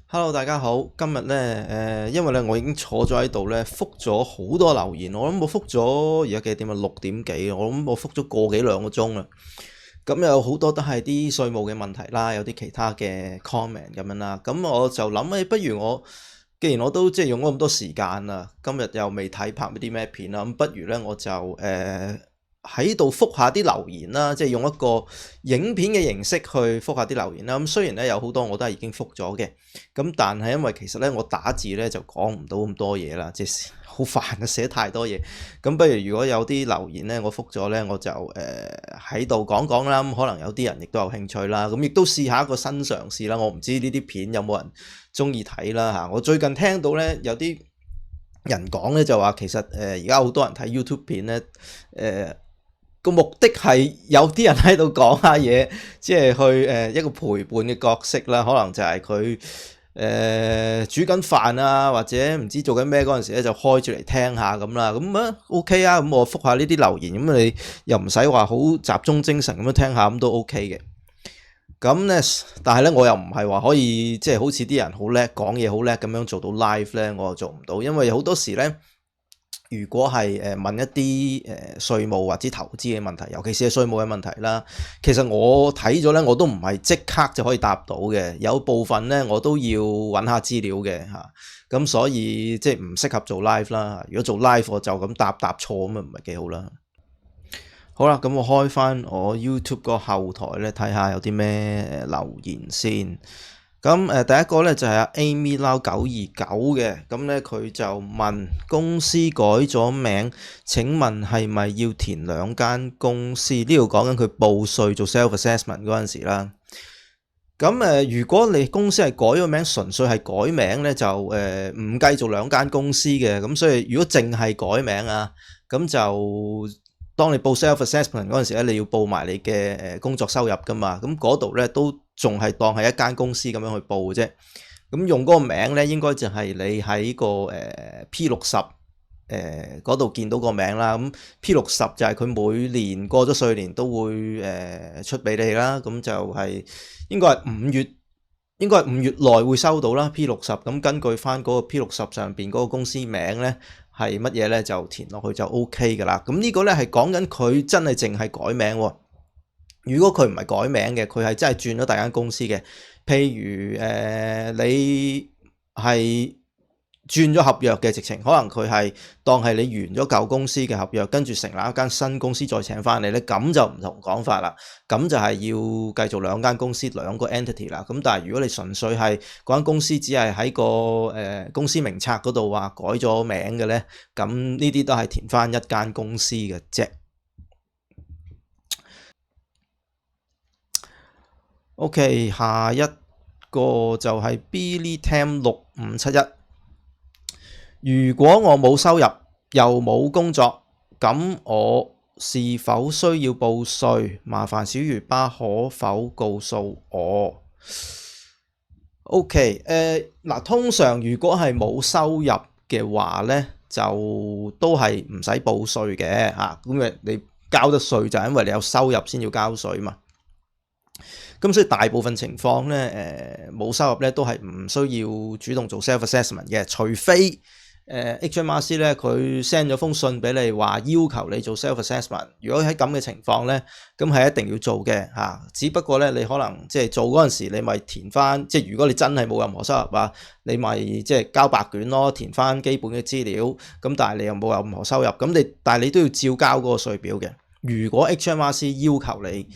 Hello，大家好。今日咧，因為咧我已經坐咗喺度咧，覆咗好多留言。我諗我覆咗而家幾點啊？6點幾。我諗我覆咗個幾兩個鐘啦。咁有好多都係啲稅務嘅問題啦，有啲其他嘅 comment 咁樣啦。咁我就諗，不如我既然我都即係用咗咁多時間啦，今日又未睇拍啲咩片啦，咁不如咧我就喺度覆下啲留言啦，即係用一個影片嘅形式去覆下啲留言啦。咁雖然咧有好多我都係已經覆咗嘅，咁但係因為其實咧我打字咧就講唔到咁多嘢啦，即係好煩啊，寫太多嘢。咁不如如果有啲留言咧我覆咗咧，我就喺度講講啦。咁可能有啲人亦都有興趣啦，咁亦都試下一個新嘗試啦。我唔知呢啲片有冇人中意睇啦嚇。我最近聽到咧有啲人講咧就話其實而家好多人睇 YouTube 片咧個目的係有啲人喺度講下嘢，即係去一個陪伴嘅角色啦，可能就係佢煮緊飯啊，或者唔知做緊咩嗰陣時咧，就開住嚟聽下咁啦。咁啊 OK 啊，咁我覆下呢啲留言，咁你又唔使話好集中精神咁樣聽下，咁都 OK 嘅。咁咧，但係咧我又唔係話可以即係好似啲人好叻講嘢好叻咁樣做到 live 咧，我又做唔到，因為好多時咧。如果係問一啲稅務或者投資嘅問題，尤其是係稅務嘅問題啦，其實我睇咗咧，我都唔係即刻就可以答到嘅，有部分咧我都要揾下資料嘅嚇，咁所以即係唔適合做 live 啦。如果做 live 我就咁答錯咁啊，唔係幾好啦。好啦，咁我開翻我 YouTube 個後台咧，睇下有啲咩留言先。咁第一個咧就係阿 Amy Lau 929嘅，咁咧佢就問公司改咗名，請問係咪要填兩間公司？呢度講緊佢報稅做 self assessment 嗰陣時啦。咁如果你公司係改咗名，純粹係改名咧，就唔計做兩間公司嘅。咁所以如果淨係改名啊，咁就當你報 self assessment 嗰陣時咧，你要報埋你嘅工作收入噶嘛。咁嗰度咧都仲係當係一間公司咁樣去報嘅啫。咁用嗰個名咧，應該就係你喺個P60嗰度見到個名啦。咁 P60就係佢每年過咗稅年都會出俾你啦。咁就係應該係5月內會收到啦。P60咁根據翻嗰個 P60上邊嗰個公司名咧係乜嘢咧，就填落去就 OK 噶啦。咁呢個咧係講緊佢真係淨係改名喎。如果佢唔係改名嘅，佢係真係轉咗第二間公司嘅，譬如你係轉咗合約嘅，直情可能佢係當係你完咗舊公司嘅合約，跟住成立一間新公司再請翻你咧，咁就唔同講法啦。咁就係要繼續兩間公司兩個 entity 啦。咁但係如果你純粹係嗰間公司只係喺個公司名冊嗰度話改咗名嘅咧，咁呢啲都係填翻一間公司嘅啫。OK，下一個就係 Billy Tam 6571。如果我冇收入又冇工作，咁我是否需要報稅？麻煩小魚巴可否告訴我？OK，嗱，通常如果係冇收入嘅話咧，就都係唔使報稅嘅嚇。咁你交得稅就係因為你有收入先要交稅嘛。咁所以大部分情況咧，冇收入咧都係唔需要主動做 self assessment 嘅，除非HMRC 咧佢 send 咗封信俾你話要求你做 self assessment。如果喺咁嘅情況咧，咁係一定要做嘅嚇。只不過咧你可能即係做嗰陣時，你咪填翻，即係如果你真係冇任何收入啊，你咪即係交白卷咯，填翻基本嘅資料。咁但係你又冇任何收入，但係你都要照交嗰個稅表嘅。如果 HMRC 要求你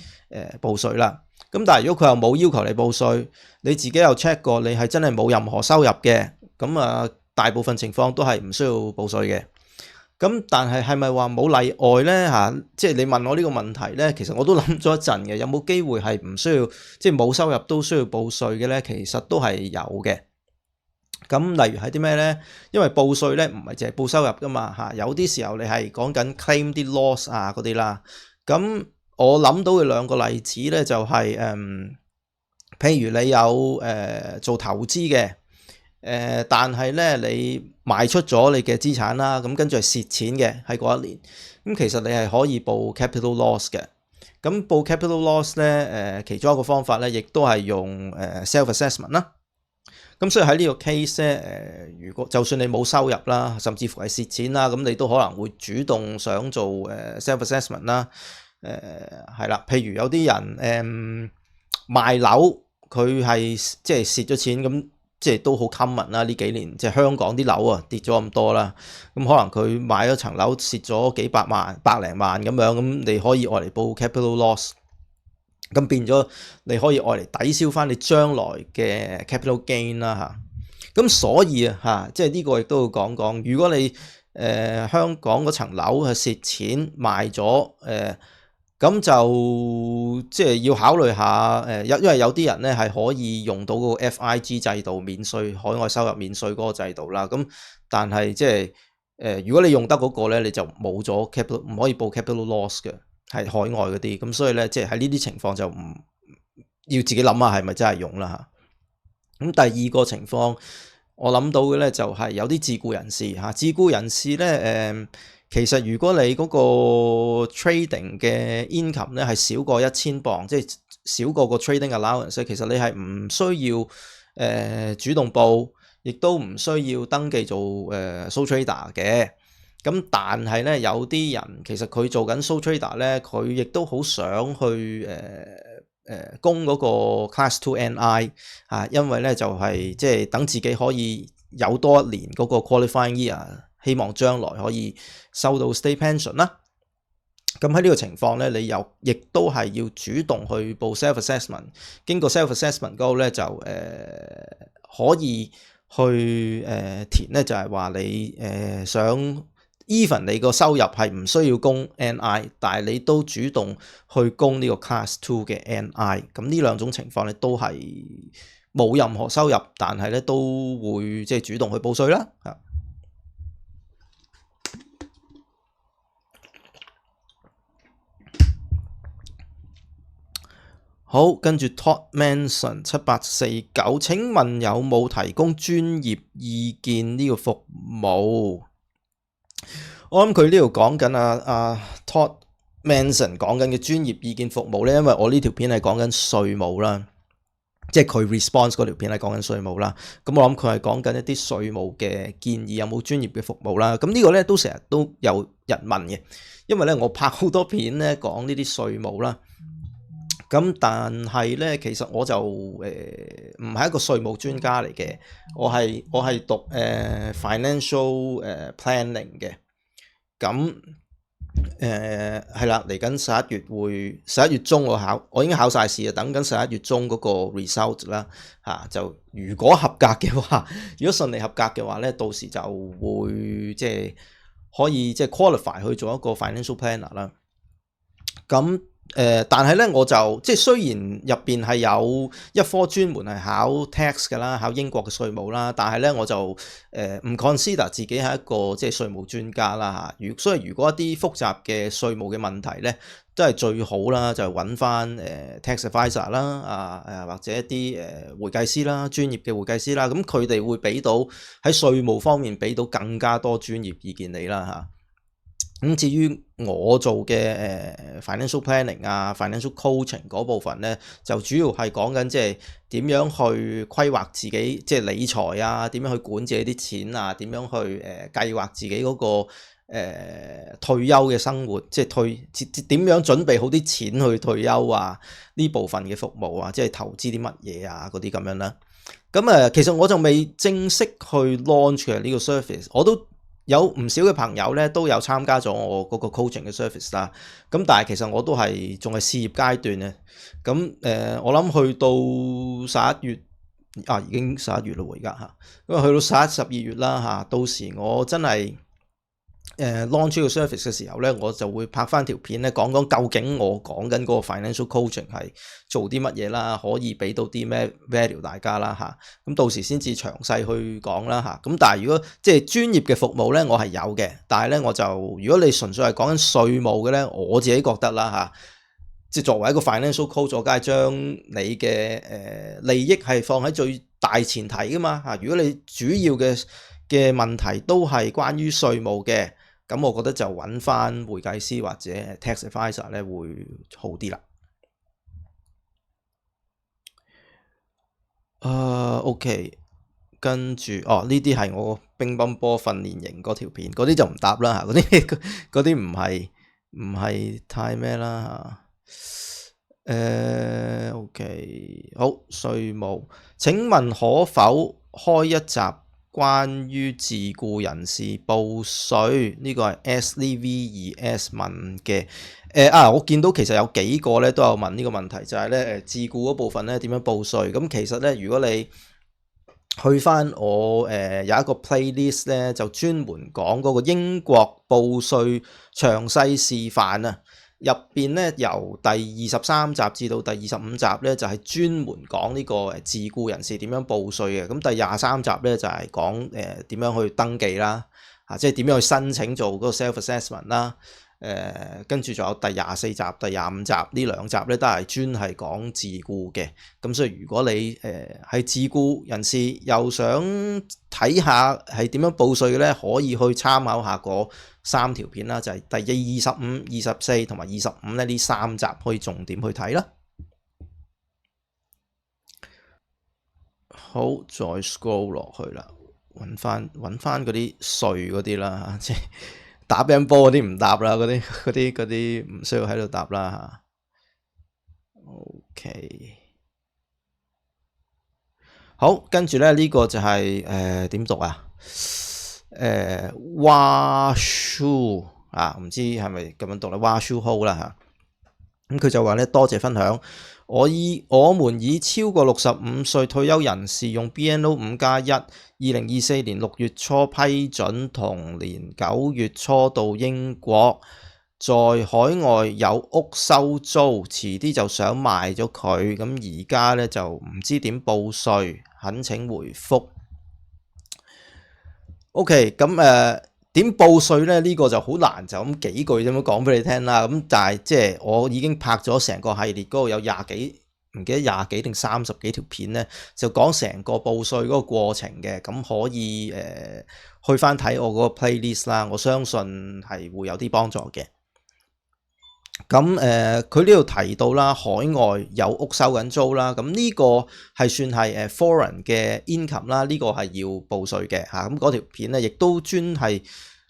報稅啦。咁但係如果佢又冇要求你報稅，你自己又 check 過你係真係冇任何收入嘅，咁大部分情況都係唔需要報稅嘅。咁但係係咪話冇例外咧嚇？即係你問我呢個問題咧，其實我都諗咗一陣嘅，有冇機會係唔需要即係冇收入都需要報稅嘅咧？其實都係有嘅。咁例如係啲咩咧？因為報稅咧唔係淨係報收入噶嘛嚇，有啲時候你係講緊 claim 啲 loss 啊嗰啲啦。咁我諗到嘅兩個例子咧，就係譬如你有做投資嘅，但係咧你賣出咗你嘅資產啦，咁跟住係蝕錢嘅喺嗰一年，咁其實你係可以報 capital loss 嘅。咁報 capital loss 咧，其中一個方法咧，亦都係用self assessment 啦。咁所以喺呢個 case 咧，如果就算你冇收入啦，甚至乎係蝕錢啦，咁你都可能會主動想做self-assessment 啦。係啦，譬如有啲人賣樓，佢係即係蝕咗錢，咁即係都好 common 啦。呢幾年即係香港啲樓啊跌咗咁多啦，咁可能佢買咗層樓蝕咗幾百萬、百零萬咁樣，咁你可以愛嚟報 capital loss。咁變咗你可以愛嚟抵消翻你將來嘅 capital gain 啦嚇。咁所以即係呢個亦都要講講，如果你香港嗰層樓係蝕錢賣咗咁就即係要考慮下因為有啲人咧係可以用到嗰個 FIG 制度免稅海外收入免稅嗰個制度啦。咁但係即係如果你用得嗰個咧，你就冇咗 capital， 唔可以報 capital loss 嘅。係海外嗰啲，咁所以咧，即係喺呢啲情況就唔要自己諗下係咪真係用啦嚇。咁第二個情況，我諗到嘅咧就係有啲自僱人士嚇，自僱人士咧其實如果你嗰個 trading 嘅 income 咧係少過1000磅，即係少過個 trading allowance，其實你係唔需要主動報，亦都唔需要登記做sole trader 嘅。咁但係咧，有啲人其實佢做緊 sole trader 咧，佢亦都好想去供嗰個 Class 2 NI 因為咧就係即係等自己可以有多一年嗰個 qualifying year，希望將來可以收到 state pension 啦。咁喺呢個情況咧，你又亦都係要主動去報 self assessment， 經過 self assessment 嗰度咧就可以去填咧，就係話你想。even 你個收入係唔需要供 NI， 但係你都主動去供呢個 Class 2嘅 NI， 咁呢兩種情況咧都係冇任何收入，但係咧都會即係主動去報稅啦。好，跟住 Todd Manson 7849，請問有冇提供專業意見呢個服務？我諗佢呢度講緊Todd Manson 講緊嘅專業意見服務咧，因為我呢條片係講緊稅務啦，即係佢 response 嗰條片係講緊稅務啦。咁我諗佢係講緊一啲稅務嘅建議，有冇專業嘅服務啦？咁呢個咧都成日都有人問嘅，因為咧我拍好多片咧講呢啲稅務啦。咁但係咧，其實我就唔係一個稅務專家嚟嘅，我係讀financial planning 嘅。咁係啦，嚟緊11月中我已經考晒試啊，等緊11月中嗰個 result 啦就如果合格嘅話，如果順利合格嘅話咧，到時就會即係可以即係 qualify 去做一個 financial planner 啦。咁但係咧，我就即係雖然入邊係有一科專門係考 tax 㗎啦，考英國嘅稅務啦，但係咧我就唔 consider 自己係一個即係稅務專家啦嚇。所以如果一啲複雜嘅稅務嘅問題咧，都係最好啦，就揾翻tax advisor 啦或者一啲會計師啦，專業嘅會計師啦，咁佢哋會俾到喺稅務方面俾到更加多專業意見你啦嚇。咁至於我做嘅financial planning financial coaching 嗰部分咧，就主要係講緊即係點樣去規劃自己即係理財點樣去管自己啲錢點樣去計劃自己嗰個退休嘅生活，即係點樣準備好啲錢去退休呢部分嘅服務即係投資啲乜嘢嗰啲咁樣啦。咁其實我就未正式去 launch 嘅呢個 service， 我都有唔少嘅朋友咧都有參加咗我嗰個 coaching 嘅 service 啦，咁但係其實我都係仲係試業階段嘅，咁我諗去到11月已經11月啦喎而家咁去到11、12月啦到時我真係launch 呢個 service 嘅時候咧，我就會拍翻條片咧講究竟我講緊嗰個 financial coaching 係做啲乜嘢啦，可以俾到啲咩 value 大家啦咁到時先至詳細去講啦咁但係如果即係專業嘅服務咧，我係有嘅，但係咧我就如果你純粹係講緊稅務嘅咧，我自己覺得啦即係作為一個 financial coach，我梗係將你嘅利益係放喺最大前提噶嘛如果你主要嘅問題都係關於稅務嘅，咁我覺得就揾翻會計師或者 tax advisor 咧會好啲啦。OK，跟住呢啲係我乒乓波訓練營嗰條片，嗰啲就唔答啦嚇，嗰啲唔係太咩啦嚇。OK 好，稅務，請問可否開一集關於自僱人士報稅？呢個係 SLV2S 問嘅。我見到其實有幾個咧都有問呢個問題，就係咧自僱嗰部分咧點樣報稅？咁其實咧，如果你去翻我有一個 playlist 咧，就專門講嗰個英國報稅詳細示範啊。入邊咧由第23集至到第25集咧就係專門講呢個自僱人士點樣報稅嘅。咁第23集咧就係講點樣去登記啦，即係點樣去申請做嗰個 self assessment 啦。跟住仲有第24集、第25集呢兩集咧都係專係講自僱嘅。咁所以如果你係自僱人士又想睇下係點樣報稅嘅咧，可以去參考下嗰3條片啦，就係第25、24同埋25咧呢3集可以重點去睇啦。好，再 scroll 落去啦，揾翻嗰啲稅嗰啲啦，即係打乒乓波嗰啲唔答啦，嗰啲唔需要喺度答啦嚇。OK， 好，跟住咧呢個就係點讀啊？Washu 啊，唔知係咪咁樣讀啦 ？Washu Ho 啦嚇。咁佢就話咧，多謝分享。我們已超過65歲退休人士用 BNO 5+1， 2024年6月初批准，同年9月初到英國，在海外有屋收租，遲啲就想賣咗佢，咁而家咧就唔知點報稅，懇請回覆。OK， 咁點報稅咧？呢個就好難，就咁幾句咁樣講俾你聽啦。咁但係即係我已經拍咗成個系列，嗰度有20幾，唔記得20幾定30幾條片咧，就講成個報稅嗰個過程嘅。咁可以去翻睇我嗰個 playlist 啦。我相信係會有啲幫助嘅。咁佢呢度提到啦，海外有屋收緊租啦，咁呢個係算係foreign 嘅 income 啦，呢個係要報稅嘅嚇。咁嗰條片咧，亦都專係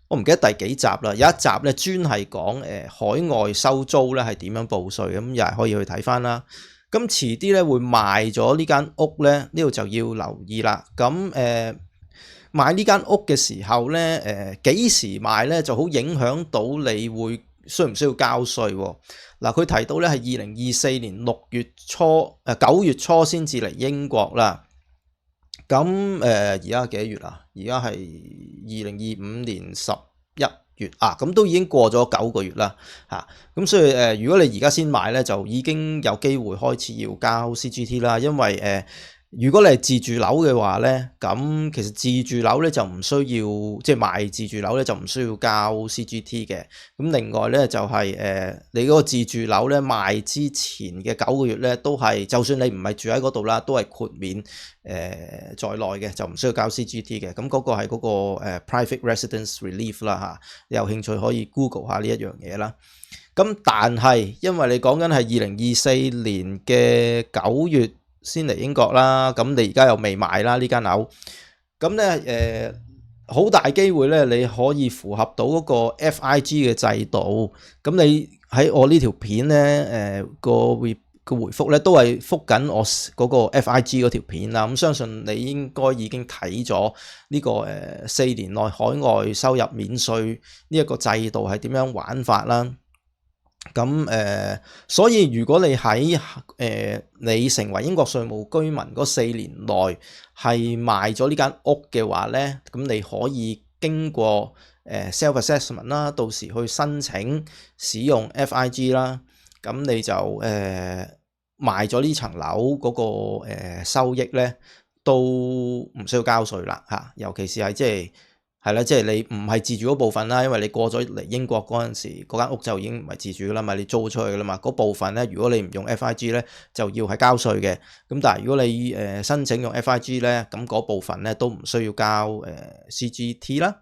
我唔記得第幾集啦，有一集咧專係講海外收租咧係點樣報稅，咁又係可以去睇翻啦。咁遲啲咧會賣咗呢間屋咧，呢度就要留意啦。咁買呢間屋嘅時候咧，幾時賣咧就好影響到你會需唔需要交稅喎？嗱，佢提到咧係2024年9月初先至嚟英國啦。咁而家幾多月啊？而家係2025年11月啊，咁都已經過咗9個月啦嚇。咁所以如果你而家先買咧，就已經有機會開始要交 CGT 啦，因為如果你係自住樓嘅話咧，咁其實自住樓咧就唔需要，即係賣自住樓咧就唔需要交 CGT 嘅。咁另外咧就係你嗰個自住樓咧賣之前嘅9個月咧都係，就算你唔係住喺嗰度啦，都係豁免在內嘅，就唔需要交 CGT 嘅。咁嗰個係嗰個private residence relief 啦嚇，你有興趣可以 Google 下呢一樣嘢啦。咁但係因為你講緊係2024年嘅9月先嚟英國啦，咁你而家又未買啦呢間樓，咁咧好大機會咧你可以符合到嗰個 FIG 嘅制度，咁你喺我呢條片咧個回覆咧都係覆緊我嗰個 FIG 嗰條片啦，咁相信你應該已經睇咗呢個4年內海外收入免稅呢一個制度係點樣玩法啦。咁所以如果你喺你成為英國稅務居民嗰4年內係賣咗呢間屋嘅話咧，咁你可以經過self assessment 啦，到時去申請使用 FIG 啦，咁你就賣咗呢層樓嗰個收益咧都唔需要交稅啦嚇，尤其是係即係你唔係自住嗰部分啦，因為你過咗嚟英國嗰陣時，嗰間屋就已經唔係自住噶啦嘛，你租出去噶啦嘛，嗰部分咧，如果你唔用 FIG 咧，就要係交稅嘅。咁但係如果你申請用 FIG 咧，咁嗰部分咧都唔需要交CGT 啦。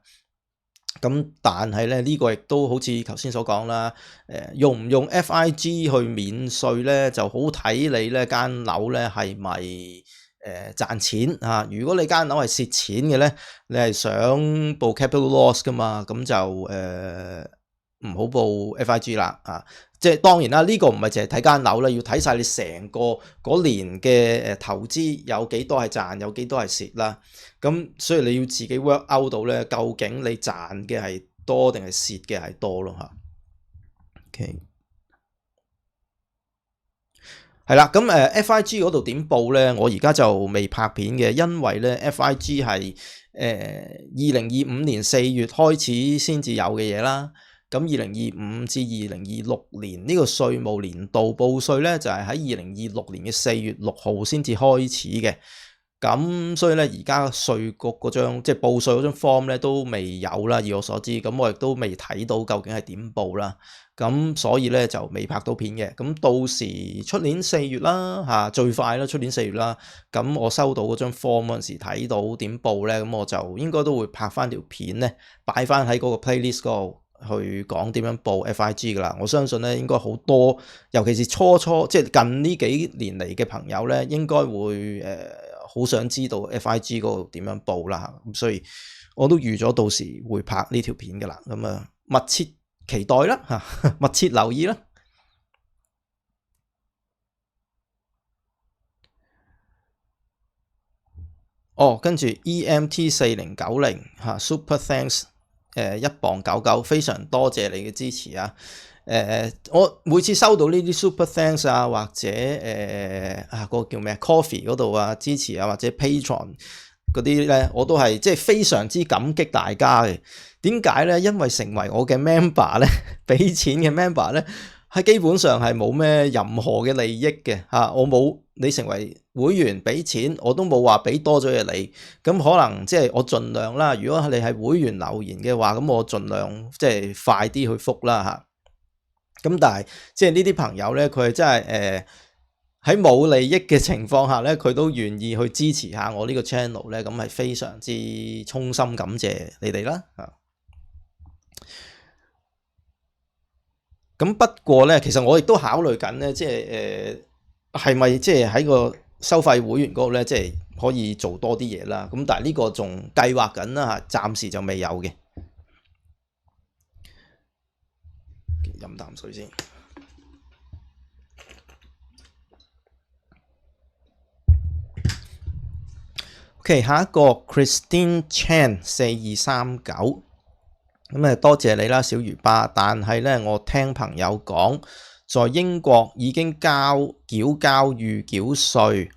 咁但係咧呢個亦都好似頭先所講啦，用唔用 FIG 去免稅咧，就好睇你呢間樓咧係咪賺錢啊。如果你間樓係蝕錢嘅咧，你係想報 capital loss 噶嘛，咁就唔好報 FIG 啦啊。即係當然啦，呢個唔係淨係睇間樓啦，要睇晒你成個嗰年嘅投資有幾多係賺，有幾多係蝕啦。咁所以你要自己 work out 到咧，究竟你賺嘅係多定係蝕嘅係多咯嚇。OK，係啦，咁FIG 嗰度點報咧？我而家就未拍片嘅，因為咧 FIG 係2025年4月開始先至有嘅嘢啦。咁2025至2026年呢個稅務年度報稅咧，就係喺2026年嘅4月6號先至開始嘅。咁所以咧，而家稅局嗰張即係報稅嗰張 form 咧都未有啦，以我所知。咁我亦都未睇到究竟係點報啦。咁所以咧就未拍到片嘅。咁到時出年4月啦嚇，最快啦，出年4月啦。咁我收到嗰張 form 嗰陣時睇到點報咧，咁我就應該都會拍翻條片咧，擺翻喺嗰個 playlist 嗰度去講點樣報 FIG 噶啦。我相信咧應該好多，尤其是初即係近呢幾年嚟嘅朋友咧，應該會好想知道 FIG 嗰度點樣報啦。咁所以我都預咗到時會拍呢條片噶啦。咁啊，密切期待啦嚇，密切留意啦。哦，跟住 EMT4090 嚇 Super Thanks 1磅99，非常多謝你嘅支持啊！我每次收到呢啲 Super Thanks 啊，或者嗰個叫咩 Coffee 嗰度啊支持啊，或者 Patreon 嗰啲咧，我都係即係非常之感激大家嘅。點解咧？因為成為我嘅 member 咧，俾錢嘅 member 咧，係基本上係冇咩任何嘅利益嘅嚇。我冇你成為會員俾錢，我都冇話俾多咗嘢你。咁可能即係我盡量啦。如果你係會員留言嘅話，咁我盡量即係快啲去覆啦嚇。咁但係即係呢啲朋友咧，佢真係喺冇利益嘅情況下咧，佢都願意去支持下我呢個 channel 咧，咁係非常之衷心感謝你哋啦嚇。咁不過咧，其實我亦都考慮緊咧，即係係咪即係喺個收費會員嗰度咧，即係可以做多啲嘢啦。咁但係呢個仲計劃緊啦嚇，暫時就未有嘅。飲啖水先。OK， 下一個 Christine Chan 4239。咁多謝你啦，小魚巴。但係咧，我聽朋友講，在英國已經繳交預繳稅，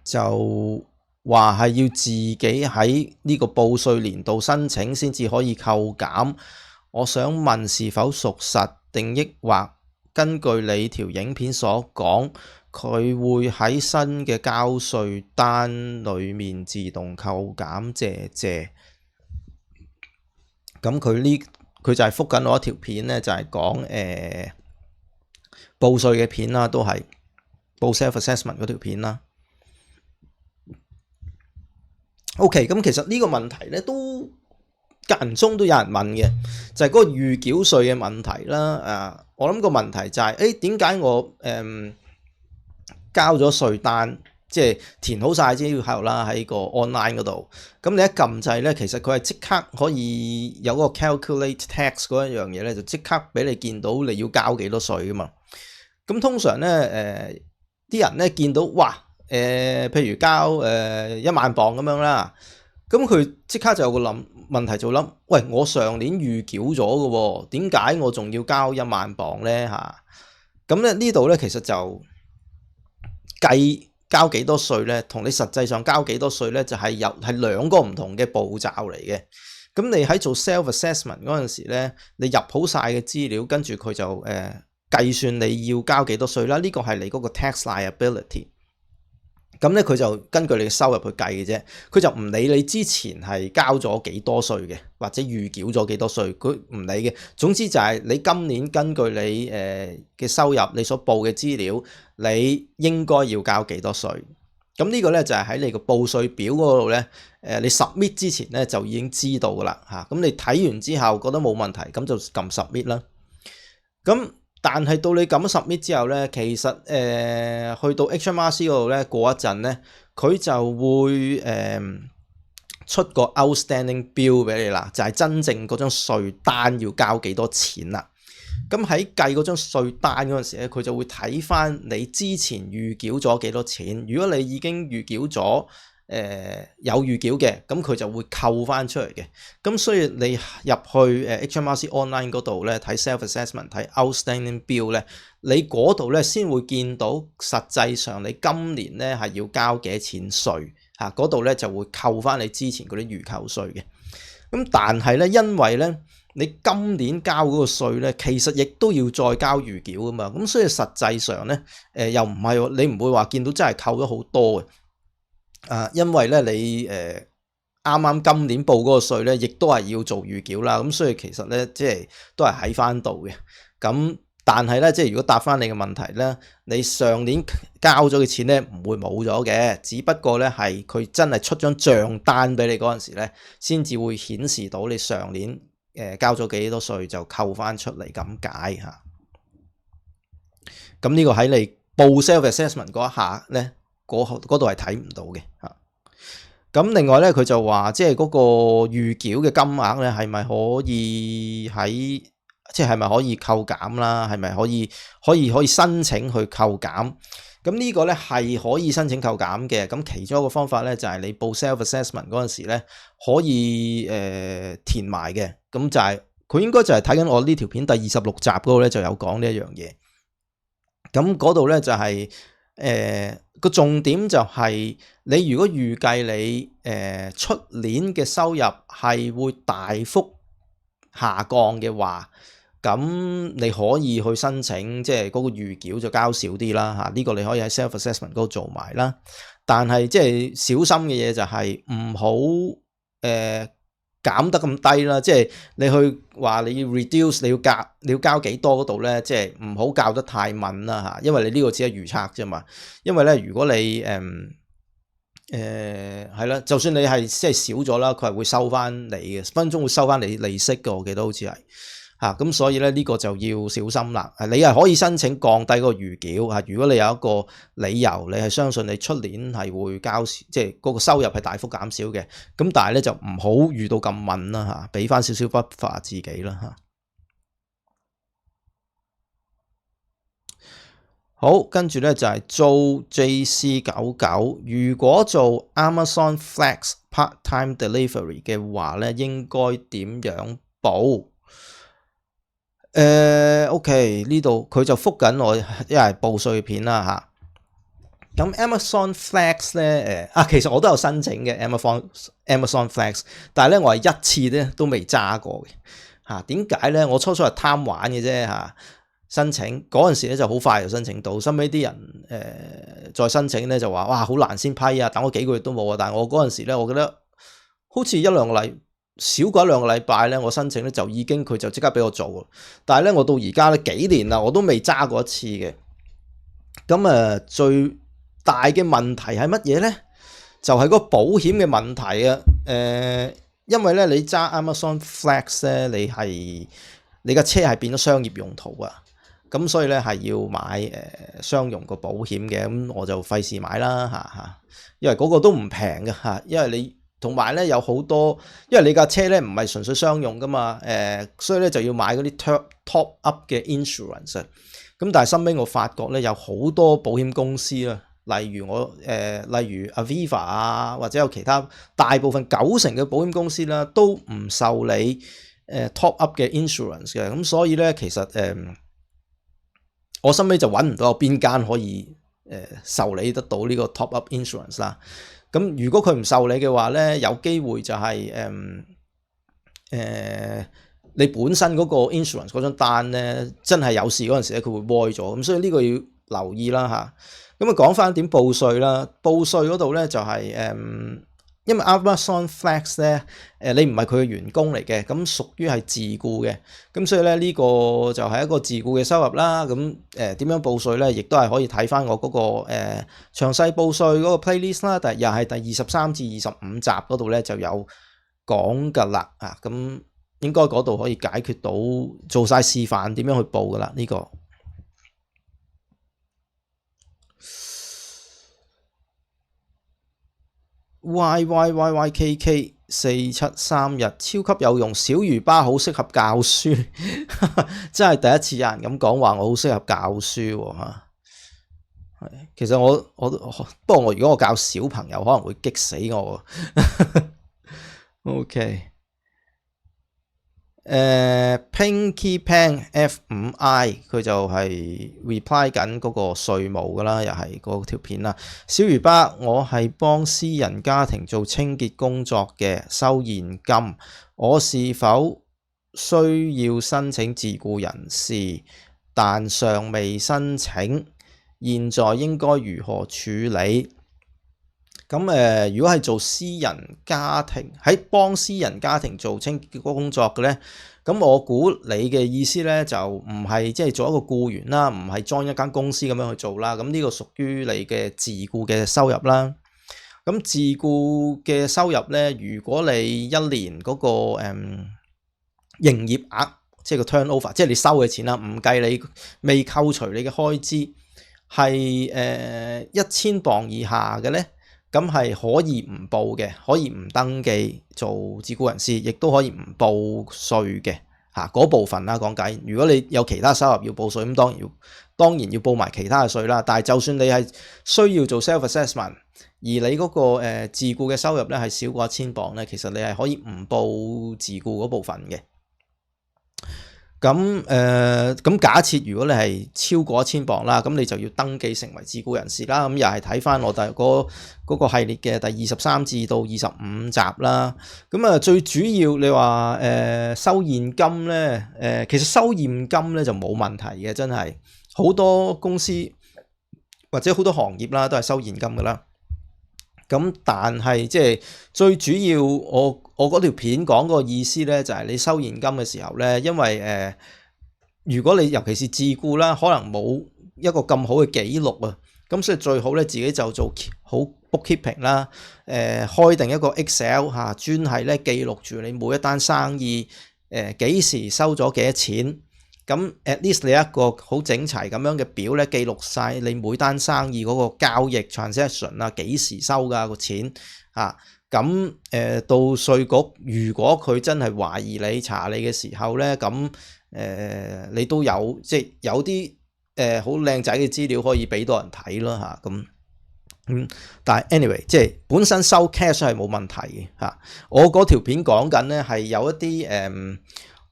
就話係要自己喺呢個報稅年度申請先至可以扣減。我想問是否屬實，定抑或根據你條影片所講，佢會喺新嘅交稅單裡面自動扣減？謝謝。咁佢就係覆緊我一條片咧，就係講報稅嘅片啦，都係報 self-assessment 嗰條片啦。OK， 咁其實呢個問題咧都間唔中都有人問嘅，就係嗰個預繳稅嘅問題啦。我諗個問題就係點解我交咗稅單？即係填好晒資料後啦，喺個 online 嗰度，咁你一撳掣咧，其實佢係即刻可以有嗰個 calculate tax 嗰一樣嘢咧，就即刻俾你見到你要交幾多稅噶嘛。咁通常咧啲人咧見到哇譬如交1萬磅咁樣啦，咁佢即刻就有個問題就諗，喂，我上年預繳咗嘅喎，點解我仲要交1萬磅咧嚇？咁咧呢度咧其實就交幾多稅咧，同你實際上交幾多稅咧，就係兩個唔同嘅步驟嚟嘅。咁你喺做 self-assessment 嗰陣時咧，你入好晒嘅資料，跟住佢就計算你要交幾多稅啦。呢個係你嗰個 tax liability。咁咧佢就根據你嘅收入去計嘅啫，佢就唔理你之前係交咗幾多稅嘅，或者預繳咗幾多稅，佢唔理嘅。總之就係你今年根據你嘅收入，你所報嘅資料，你應該要交幾多稅。咁呢個咧就係喺你個報稅表嗰度咧，你 submit 之前咧就已經知道噶啦嚇。咁你睇完之後覺得冇問題，咁就撳 submit 啦。咁但係到你撳咗 submit 之後咧，其實去到 HMRC 嗰度咧，過一陣咧，佢就會出個 outstanding bill 俾你啦，就係真正嗰張稅單要交幾多錢啦。咁喺計嗰張稅單嗰陣時咧，佢就會睇翻你之前預繳咗幾多錢。如果你已經預繳咗有預繳嘅，咁佢就會扣翻出嚟嘅。咁所以你入去HMRC online 嗰度咧睇 self assessment 睇 outstanding bill 咧，你嗰度咧先會見到實際上你今年咧係要交幾多錢稅嚇，嗰度咧就會扣翻你之前嗰啲預扣稅嘅。咁但係咧，因為咧你今年交嗰個稅咧，其實亦都要再交預繳噶嘛。咁所以實際上咧又唔係你唔會話見到真係扣咗好多嘅。因為咧你啱啱今年報嗰個稅咧，亦都係要做預繳啦，咁所以其實咧即係都係喺翻度嘅。咁但係咧，即係如果答翻你嘅問題咧，你上年交咗嘅錢咧唔會冇咗嘅，只不過咧係佢真係出張帳單俾你嗰陣時咧，先至會顯示到你上年交咗幾多稅就扣翻出嚟咁解嚇。咁呢個喺你報 self assessment 嗰一下咧，嗰度係睇唔到嘅嚇。咁另外咧，佢就話即係嗰個預繳嘅金額咧，係咪可以喺即係咪可以扣減啦？係咪可以申請去扣減？咁呢個咧係可以申請扣減嘅。咁其中一個方法咧就係你報 self assessment 嗰陣時咧，可以填埋嘅。咁就係佢應該就係睇緊我呢條片第26集嗰度咧就有講呢一樣嘢。咁嗰度咧就係個重點就係你如果預計你出年嘅收入係會大幅下降嘅話，咁你可以去申請即係嗰個預繳就交少啲啦嚇。呢個你可以喺 self assessment 嗰度做埋啦。但係即係小心嘅嘢就係唔好減得咁低啦，即係你去話你要 reduce 你要交幾多嗰度咧，即係唔好校得太敏啦嚇，因為你呢個只係預測啫嘛。因為咧，如果你係啦，就算你係即係少咗啦，佢係會收翻你嘅，分鐘會收翻你利息嘅，我記得好似係嚇。咁所以咧呢個就要小心啦。你係可以申請降低嗰個預繳嚇，如果你有一個理由，你係相信你出年係會交即係嗰個收入係大幅減少嘅，咁但係咧就唔好遇到咁敏啦嚇，俾翻少少 buffer 自己啦嚇。好，跟住咧就係做 JC99，如果做 Amazon Flex part-time delivery 嘅話咧，應該點樣報？OK 呢度佢就覆緊我，因為報稅片啦嚇。咁 Amazon Flex 咧其實我都有申請嘅 Amazon Flex， 但係咧我係一次咧都未揸過嘅嚇。點解咧？我初初係貪玩嘅啫嚇。申請嗰陣時咧就好快就申請到，收尾啲人再申請咧就話哇好難先批啊，等我幾個月都冇啊。但係我嗰陣時咧，我覺得好似少過一兩個禮拜咧，我申請咧就已經佢就即刻俾我做。但係咧我到而家咧幾年啦，我都未揸過一次嘅。咁最大嘅問題係乜嘢咧？就係嗰個保險嘅問題啊。因為咧你揸 Amazon Flex 咧，你架車係變咗商業用途啊。咁所以咧係要買商用個保險嘅，咁我就費事買啦嚇，因為嗰個都唔平嘅嚇，因為你同埋咧有好多，因為你架車咧唔係純粹商用噶嘛，所以咧就要買嗰啲 top up 嘅 insurance。咁但係後尾我發覺咧有好多保險公司啦，例如 Aviva 啊，或者有其他大部分90%嘅保險公司啦，都唔受理top up 嘅 insurance 嘅，咁所以咧其實我後尾就揾唔到有邊間可以受理得到呢個 top up insurance 啦。咁如果佢唔受理嘅話咧，有機會就係你本身嗰個 insurance 嗰張單咧，真係有事嗰陣時咧，佢會 void 咗。咁所以呢個要留意啦嚇。咁講翻點報稅啦，報稅嗰度咧就係因為 Amazon Flex 咧，你唔係佢嘅員工嚟嘅，咁屬於係自僱嘅，咁所以咧呢個就係一個自僱嘅收入啦。咁點樣報稅咧，亦都係可以睇翻我嗰個詳細報稅嗰個 playlist 啦，但又係第23至25集嗰度咧就有講噶啦。咁應該嗰度可以解決到，做晒示範點樣去報噶啦呢個。YYYYKK 473日超級有用，小魚巴好適合教書，真係第一次有人咁講話我好適合教書喎嚇。其實不過我如果我教小朋友可能會激死我。OK。Pinky Pan F5I 佢就係 reply 緊嗰個稅務噶啦，又係嗰條片啦。小魚巴，我係幫私人家庭做清潔工作嘅，收現金，我是否需要申請自僱人士？但尚未申請，現在應該如何處理？咁如果係做私人家庭，喺幫私人家庭做清潔工作嘅咧，咁我估你嘅意思咧就唔係即係做一個僱員啦，唔係 join 一間公司咁樣去做啦。咁呢個屬於你嘅自僱嘅收入啦。咁自僱嘅收入咧，如果你一年嗰個營業額，即係個 turnover，即係你收嘅錢啦，唔計你未扣除你嘅開支，係1000磅以下嘅咧，咁係可以唔報嘅，可以唔登記做自僱人士，亦都可以唔報稅嘅嚇嗰部分啦。講緊如果你有其他收入要報稅，咁當然要報埋其他嘅稅啦。但係就算你係需要做 self assessment，而你嗰個自僱嘅收入咧係少過1000磅咧，其實你係可以唔報自僱嗰部分嘅。咁假設如果你係超過1000磅啦，咁你就要登記成為自僱人士啦。咁又係睇翻我嗰個系列嘅第23至到25集啦。咁最主要你話收現金咧，其實收現金咧就冇問題嘅，真係好多公司或者好多行業啦都係收現金噶啦。咁但係即係最主要，我嗰條片講個意思咧，就係你收現金嘅時候咧，因為如果你尤其是自僱啦，可能冇一個咁好嘅記錄啊，咁所以最好咧自己就做好 bookkeeping 啦，開定一個 Excel 嚇，專係咧記錄住你每一單生意幾時收咗幾多錢。咁 at least 你一個好整齊咁樣嘅表咧，記錄晒你每單生意嗰個交易 transaction 啊，幾時收㗎個錢啊？咁到稅局如果佢真係懷疑你查你嘅時候咧，咁你都有即係有啲好靚仔嘅資料可以俾到人睇咯嚇。咁但係 anyway 即係本身收 cash 係冇問題嘅嚇。我嗰條片講緊咧係有一啲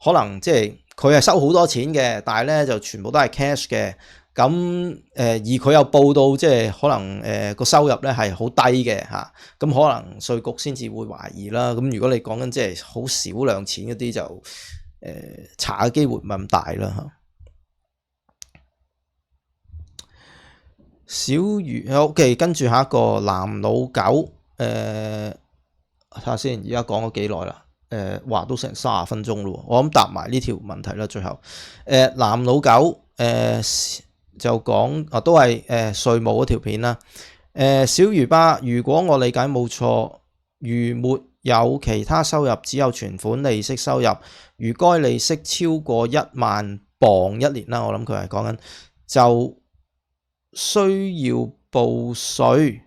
可能即係。佢係收好多錢嘅，但係咧就全部都係 cash 嘅。咁而佢又報到即係可能個收入咧係好低嘅嚇。咁可能稅局先至會懷疑啦。咁如果你講緊即係好少量錢嗰啲就查嘅機會唔係咁大啦嚇。小魚 OK， 跟住下一個男老狗睇下先，而家講咗幾耐啦？話都成30分鐘咯，我諗答埋呢條問題啦。最後，男老狗就講都係稅務嗰條片啦。小魚巴，如果我理解冇錯，如沒有其他收入，只有存款利息收入，如該利息超過1萬磅一年啦，我諗佢係講緊就需要報稅。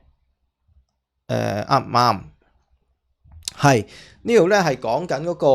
啱唔啱？係。呢度咧係講緊嗰個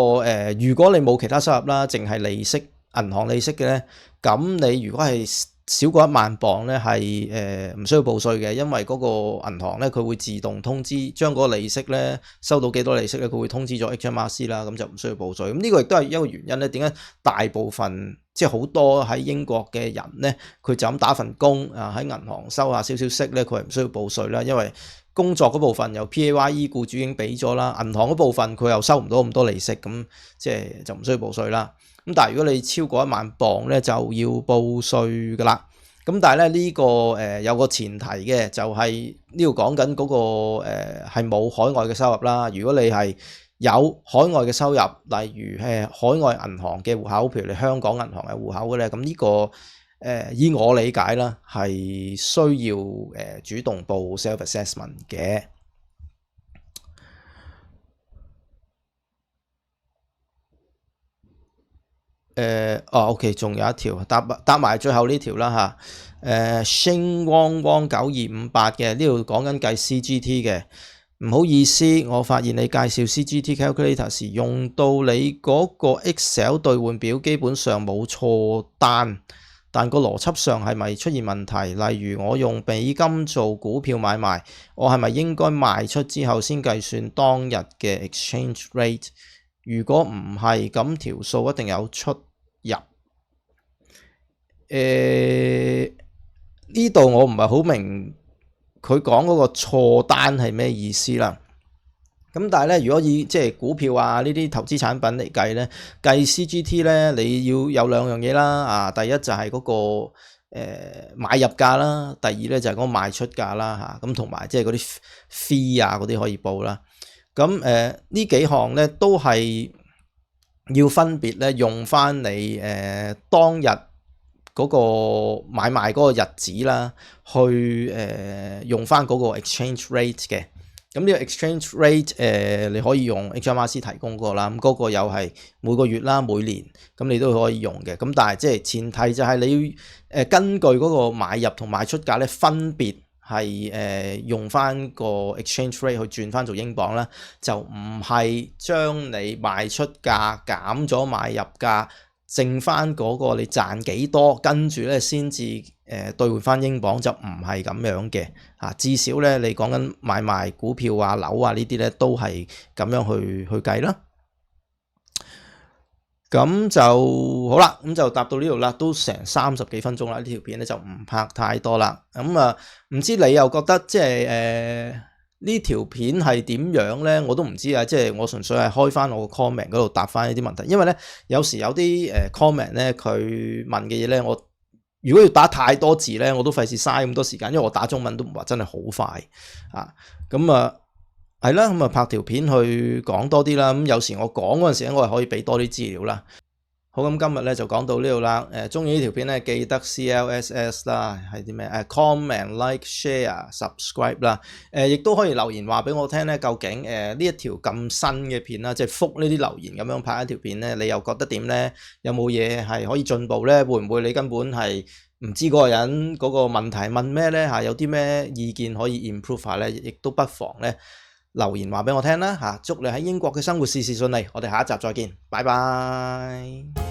如果你冇其他收入啦，淨係利息、銀行利息嘅咧，咁你如果係少過1萬磅咧，係唔需要報稅嘅，因為嗰個銀行咧佢會自動通知，將嗰個利息咧收到幾多利息咧，佢會通知咗 HMRC 啦，咁就唔需要報稅。咁呢個亦都係一個原因咧，點解大部分即係好多喺英國嘅人咧，佢就咁打份工啊，喺銀行收下少少息咧，佢係唔需要報稅啦，因為工作嗰部分由 PAYE 僱主已經俾咗啦，銀行嗰部分佢又收唔到咁多利息，咁即係就唔需要報稅啦。咁但係如果你超過1萬磅咧，就要報稅噶啦。咁但係咧呢個有個前提嘅，就係呢度講緊嗰個係冇海外嘅收入啦。如果你係有海外嘅收入，例如海外銀行嘅戶口，譬如你香港銀行嘅戶口嘅咧，咁呢個以我理解啦，係需要主動報 self assessment 嘅。OK， 仲有一條答埋最後呢條啦嚇。星汪汪9258嘅呢度講緊計 CGT 嘅。唔好意思，我發現你介紹 CGT Calculator 時用到你嗰個 Excel 兌換表基本上冇錯單，但個邏輯上係咪出現問題？例如我用美金做股票買賣，我係咪應該賣出之後先計算當日嘅 exchange rate？ 如果唔係，咁條數一定有出入。呢度我唔係好明佢講嗰個錯單係咩意思啦。咁但係咧，如果以即係股票啊呢啲投資產品嚟計咧，計 CGT 咧，你要有兩樣嘢啦。第一就係嗰個買入價啦，第二咧就係嗰個賣出價啦嚇。咁同埋即係嗰啲 fee 啊嗰啲可以報啦。咁呢幾項咧都係要分別咧用翻你當日嗰個買賣嗰個日子啦，去用翻嗰個 exchange rate 嘅。咁呢個 exchange rate 你可以用 HMRC 提供過啦，咁嗰個又係每個月啦、每年，咁你都可以用嘅。咁但係即係前提就係你要根據嗰個買入同賣出價咧，分別係用翻個 exchange rate 去轉翻做英鎊啦，就唔係將你賣出價減咗買入價，剩翻嗰個你賺幾多，跟住咧先至兌換翻英鎊，就唔係咁樣嘅嚇。至少咧你講緊買賣股票啊、樓啊呢啲咧都係咁樣去計啦。咁就好啦，咁就答到呢度啦，都成30幾分鐘啦。呢條片咧就唔拍太多啦。咁唔知你又覺得即係呢條片係點樣咧？我都唔知啊，即係我純粹係開翻我個 comment 嗰度答翻呢啲問題，因為咧有時有啲comment 咧佢問嘅嘢咧，我如果要打太多字咧，我都費事嘥咁多時間，因為我打中文都唔話真係好快啊。咁係啦，咁拍條片去講多啲啦。咁有時我講嗰陣時咧，我係可以俾多啲資料啦。好，咁今日咧就講到呢度啦。鍾意呢條片咧，記得 CLSS 啦，係啲咩？comment、like、share、subscribe 啦。亦都可以留言話俾我聽咧，究竟呢一條咁新嘅片啦，即係覆呢啲留言咁樣拍一條片咧，你又覺得點咧？有冇嘢係可以進步咧？會唔會你根本係唔知嗰個人嗰個問題問咩咧？有啲咩意見可以 improve 下咧？亦都不妨咧留言話俾我聽啦。祝你喺英國嘅生活事事順利。我哋下一集再見，拜拜。